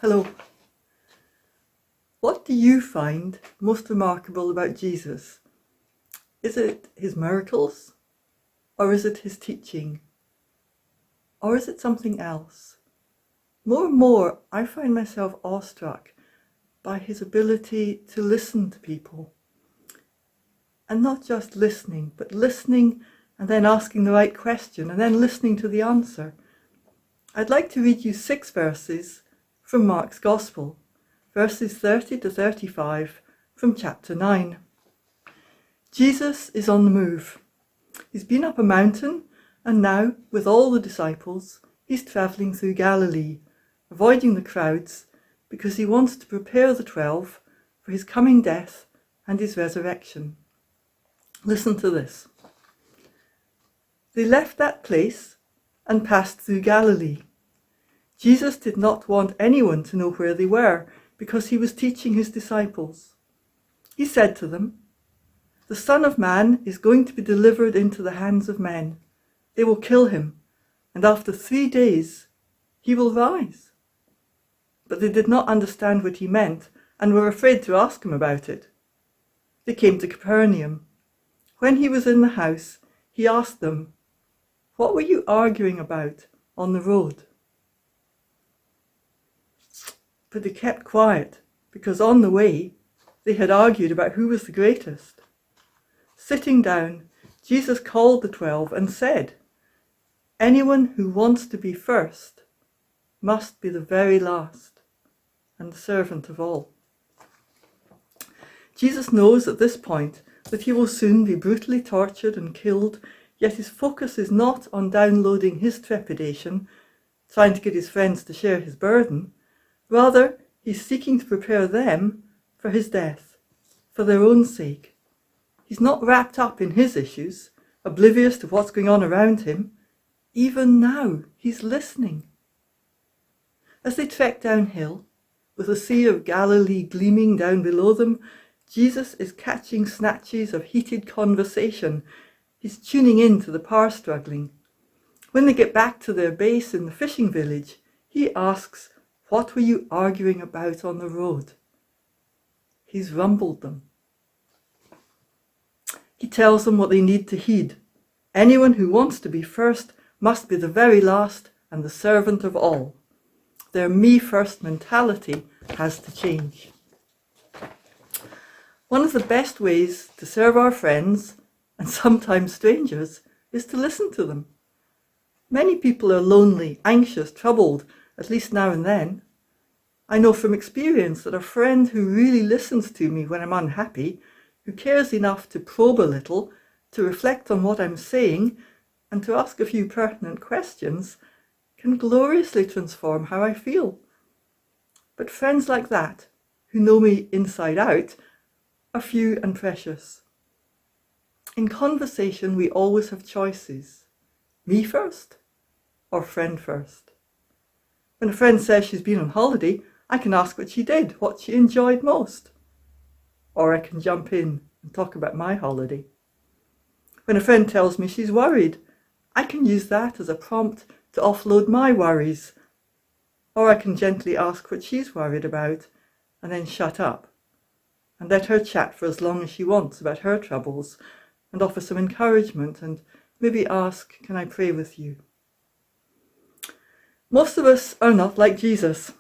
Hello. What do you find most remarkable about Jesus? Is it his miracles? Or is it his teaching? Or is it something else? More and more, I find myself awestruck by his ability to listen to people. And not just listening, but listening and then asking the right question and then listening to the answer. I'd like to read you 6 verses from Mark's Gospel, verses 30 to 35 from chapter 9. Jesus is on the move. He's been up a mountain, and now, with all the disciples, he's travelling through Galilee, avoiding the crowds, because he wants to prepare the 12 for his coming death and his resurrection. Listen to this. They left that place and passed through Galilee. Jesus did not want anyone to know where they were, because he was teaching his disciples. He said to them, "The Son of Man is going to be delivered into the hands of men. They will kill him, and after 3 days he will rise." But they did not understand what he meant and were afraid to ask him about it. They came to Capernaum. When he was in the house, he asked them, "What were you arguing about on the road?" But they kept quiet, because on the way they had argued about who was the greatest. Sitting down, Jesus called the 12 and said, "Anyone who wants to be first must be the very last and the servant of all." Jesus knows at this point that he will soon be brutally tortured and killed, yet his focus is not on downloading his trepidation, trying to get his friends to share his burden. Rather, he's seeking to prepare them for his death, for their own sake. He's not wrapped up in his issues, oblivious to what's going on around him. Even now, he's listening. As they trek downhill, with the Sea of Galilee gleaming down below them, Jesus is catching snatches of heated conversation. He's tuning in to the power struggling. When they get back to their base in the fishing village, he asks, "What were you arguing about on the road?" He's rumbled them. He tells them what they need to heed. Anyone who wants to be first must be the very last and the servant of all. Their me-first mentality has to change. One of the best ways to serve our friends, and sometimes strangers, is to listen to them. Many people are lonely, anxious, troubled, at least now and then. I know from experience that a friend who really listens to me when I'm unhappy, who cares enough to probe a little, to reflect on what I'm saying, and to ask a few pertinent questions, can gloriously transform how I feel. But friends like that, who know me inside out, are few and precious. In conversation, we always have choices. Me first or friend first. When a friend says she's been on holiday, I can ask what she did, what she enjoyed most. Or I can jump in and talk about my holiday. When a friend tells me she's worried, I can use that as a prompt to offload my worries. Or I can gently ask what she's worried about and then shut up and let her chat for as long as she wants about her troubles and offer some encouragement and maybe ask, "Can I pray with you?" Most of us are not like Jesus.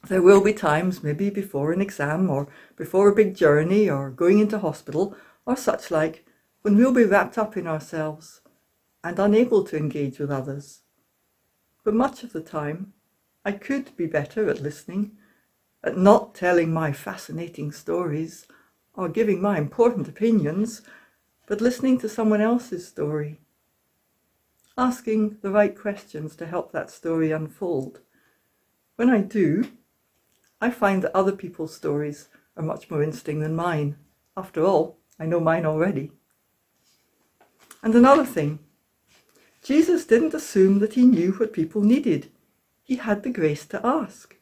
There will be times, maybe before an exam or before a big journey or going into hospital or such like, when we'll be wrapped up in ourselves and unable to engage with others. But much of the time, I could be better at listening, at not telling my fascinating stories or giving my important opinions, but listening to someone else's story, asking the right questions to help that story unfold. When I do, I find that other people's stories are much more interesting than mine. After all, I know mine already. And another thing, Jesus didn't assume that he knew what people needed. He had the grace to ask.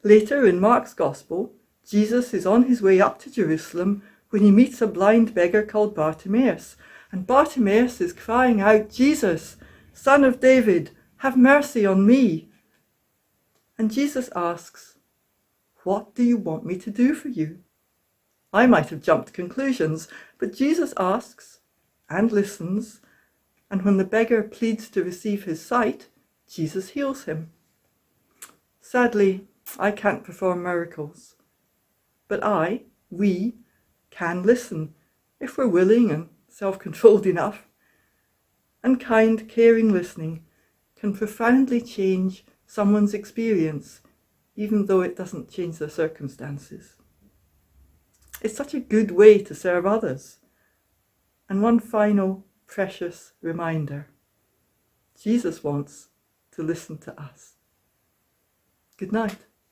Later in Mark's Gospel, Jesus is on his way up to Jerusalem when he meets a blind beggar called Bartimaeus. And Bartimaeus is crying out, "Jesus, Son of David, have mercy on me." And Jesus asks, "What do you want me to do for you?" I might have jumped to conclusions, but Jesus asks and listens, and when the beggar pleads to receive his sight, Jesus heals him. Sadly, I can't perform miracles, but we can listen if we're willing and self-controlled enough. And kind, caring listening can profoundly change someone's experience, even though it doesn't change their circumstances. It's such a good way to serve others. And one final precious reminder: Jesus wants to listen to us. Good night.